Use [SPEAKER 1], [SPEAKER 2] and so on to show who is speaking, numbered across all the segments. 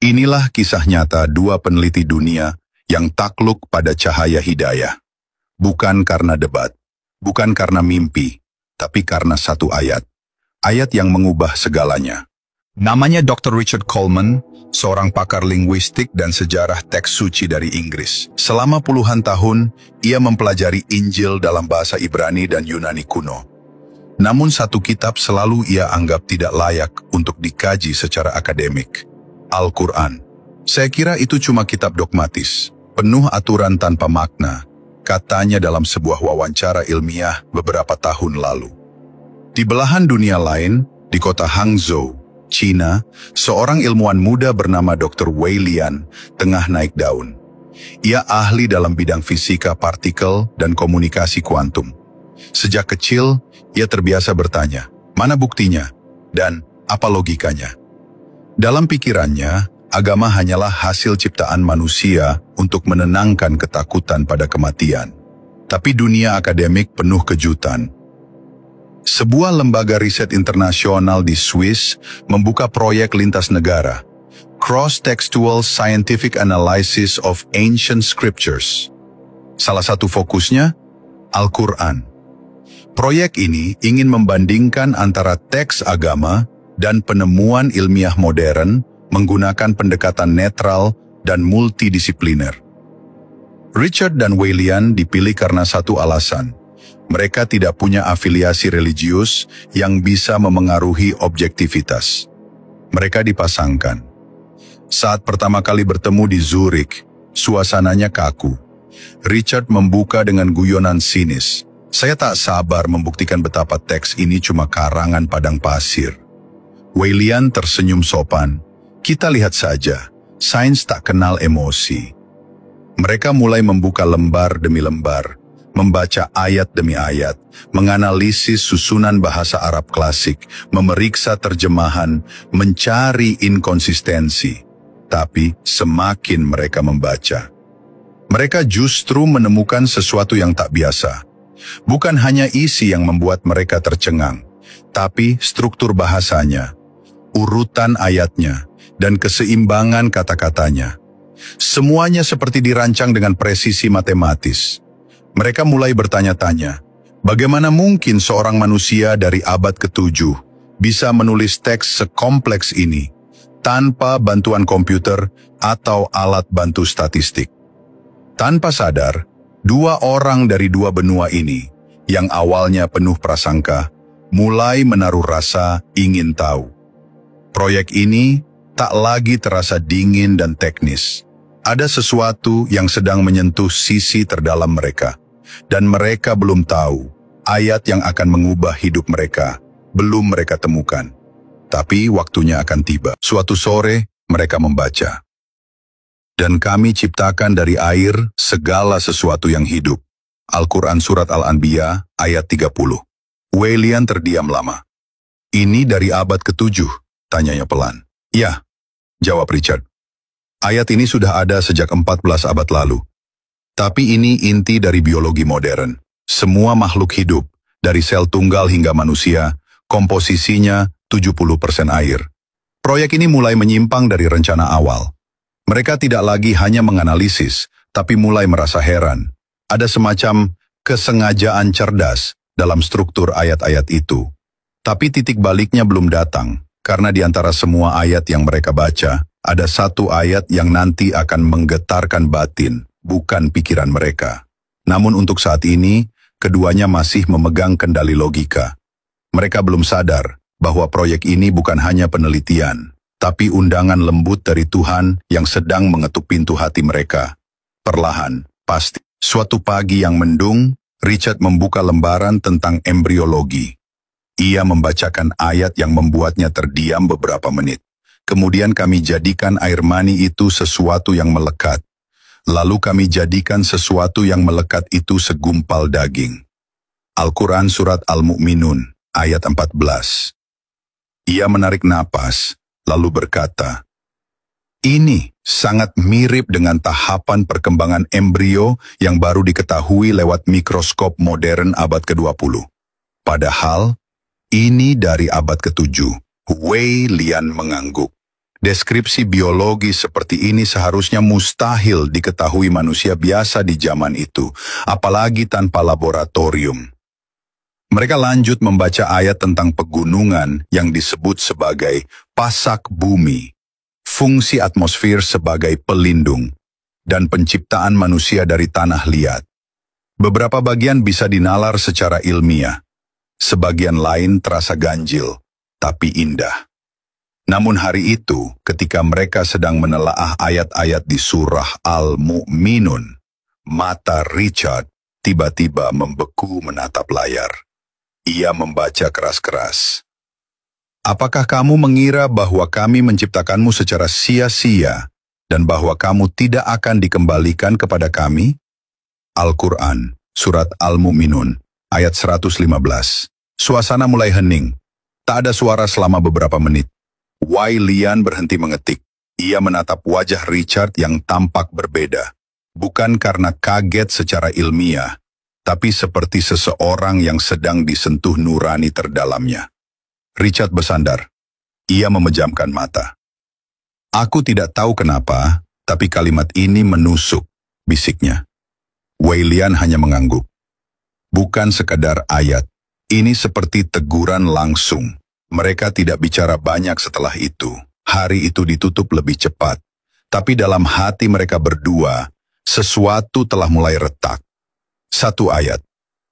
[SPEAKER 1] Inilah kisah nyata dua peneliti dunia yang takluk pada cahaya hidayah. Bukan karena debat, bukan karena mimpi, tapi karena satu ayat. Ayat yang mengubah segalanya. Namanya Dr. Richard Coleman, seorang pakar linguistik dan sejarah teks suci dari Inggris. Selama puluhan tahun, ia mempelajari Injil dalam bahasa Ibrani dan Yunani kuno. Namun satu kitab selalu ia anggap tidak layak untuk dikaji secara akademik. Al-Quran. Saya kira itu cuma kitab dogmatis, penuh aturan tanpa makna, katanya dalam sebuah wawancara ilmiah beberapa tahun lalu. Di belahan dunia lain, di kota Hangzhou, China, seorang ilmuwan muda bernama Dr. Wei Lian tengah naik daun. Ia ahli dalam bidang fisika partikel dan komunikasi kuantum. Sejak kecil, ia terbiasa bertanya, mana buktinya dan apa logikanya? Dalam pikirannya, agama hanyalah hasil ciptaan manusia untuk menenangkan ketakutan pada kematian. Tapi dunia akademik penuh kejutan. Sebuah lembaga riset internasional di Swiss membuka proyek lintas negara, Cross-Textual Scientific Analysis of Ancient Scriptures. Salah satu fokusnya, Al-Quran. Proyek ini ingin membandingkan antara teks agama dan penemuan ilmiah modern menggunakan pendekatan netral dan multidisipliner. Richard dan Wei Lian dipilih karena satu alasan. Mereka tidak punya afiliasi religius yang bisa memengaruhi objektivitas. Mereka dipasangkan. Saat pertama kali bertemu di Zurich, suasananya kaku. Richard membuka dengan guyonan sinis. Saya tak sabar membuktikan betapa teks ini cuma karangan padang pasir. Wei Lian tersenyum sopan. Kita lihat saja, sains tak kenal emosi. Mereka mulai membuka lembar demi lembar, membaca ayat demi ayat, menganalisis susunan bahasa Arab klasik, memeriksa terjemahan, mencari inkonsistensi. Tapi semakin mereka membaca, mereka justru menemukan sesuatu yang tak biasa. Bukan hanya isi yang membuat mereka tercengang, tapi struktur bahasanya, urutan ayatnya, dan keseimbangan kata-katanya. Semuanya seperti dirancang dengan presisi matematis. Mereka mulai bertanya-tanya, bagaimana mungkin seorang manusia dari abad ke-7 bisa menulis teks sekompleks ini tanpa bantuan komputer atau alat bantu statistik? Tanpa sadar, dua orang dari dua benua ini, yang awalnya penuh prasangka, mulai menaruh rasa ingin tahu. Proyek ini tak lagi terasa dingin dan teknis. Ada sesuatu yang sedang menyentuh sisi terdalam mereka, dan mereka belum tahu ayat yang akan mengubah hidup mereka, belum mereka temukan. Tapi waktunya akan tiba. Suatu sore, mereka membaca. Dan kami ciptakan dari air segala sesuatu yang hidup. Al-Quran Surat Al-Anbiya ayat 30. Wei Lian terdiam lama. Ini dari abad ke-7, tanyanya pelan. Ya, jawab Richard. Ayat ini sudah ada sejak 14 abad lalu. Tapi ini inti dari biologi modern. Semua makhluk hidup, dari sel tunggal hingga manusia, komposisinya 70% air. Proyek ini mulai menyimpang dari rencana awal. Mereka tidak lagi hanya menganalisis, tapi mulai merasa heran. Ada semacam kesengajaan cerdas dalam struktur ayat-ayat itu. Tapi titik baliknya belum datang, karena di antara semua ayat yang mereka baca, ada satu ayat yang nanti akan menggetarkan batin, bukan pikiran mereka. Namun untuk saat ini, keduanya masih memegang kendali logika. Mereka belum sadar bahwa proyek ini bukan hanya penelitian, tapi undangan lembut dari Tuhan yang sedang mengetuk pintu hati mereka. Perlahan, pasti. Suatu pagi yang mendung, Richard membuka lembaran tentang embriologi. Ia membacakan ayat yang membuatnya terdiam beberapa menit. Kemudian kami jadikan air mani itu sesuatu yang melekat. Lalu kami jadikan sesuatu yang melekat itu segumpal daging. Al-Quran Surat Al-Mu'minun, ayat 14. Ia menarik napas, lalu berkata, ini sangat mirip dengan tahapan perkembangan embrio yang baru diketahui lewat mikroskop modern abad ke-20. Padahal, ini dari abad ke-7. Wei Lian mengangguk. Deskripsi biologi seperti ini seharusnya mustahil diketahui manusia biasa di zaman itu, apalagi tanpa laboratorium. Mereka lanjut membaca ayat tentang pegunungan yang disebut sebagai pasak bumi, fungsi atmosfer sebagai pelindung, dan penciptaan manusia dari tanah liat. Beberapa bagian bisa dinalar secara ilmiah, sebagian lain terasa ganjil, tapi indah. Namun hari itu, ketika mereka sedang menelaah ayat-ayat di surah Al-Mu'minun, mata Richard tiba-tiba membeku menatap layar. Ia membaca keras-keras. Apakah kamu mengira bahwa kami menciptakanmu secara sia-sia dan bahwa kamu tidak akan dikembalikan kepada kami? Al-Quran, Surat Al-Mu'minun, ayat 115. Suasana mulai hening. Tak ada suara selama beberapa menit. Wai Lian berhenti mengetik. Ia menatap wajah Richard yang tampak berbeda. Bukan karena kaget secara ilmiah, tapi seperti seseorang yang sedang disentuh nurani terdalamnya. Richard bersandar. Ia memejamkan mata. Aku tidak tahu kenapa, tapi kalimat ini menusuk, bisiknya. Wei Lian hanya mengangguk. Bukan sekadar ayat, ini seperti teguran langsung. Mereka tidak bicara banyak setelah itu. Hari itu ditutup lebih cepat. Tapi dalam hati mereka berdua, sesuatu telah mulai retak. Satu ayat,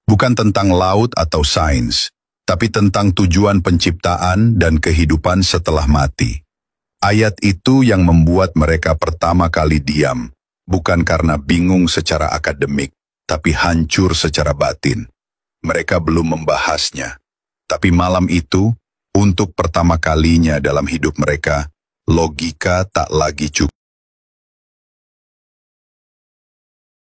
[SPEAKER 1] bukan tentang laut atau sains, tapi tentang tujuan penciptaan dan kehidupan setelah mati. Ayat itu yang membuat mereka pertama kali diam, bukan karena bingung secara akademik, tapi hancur secara batin. Mereka belum membahasnya. Tapi malam itu, untuk pertama kalinya dalam hidup mereka, logika tak lagi cukup.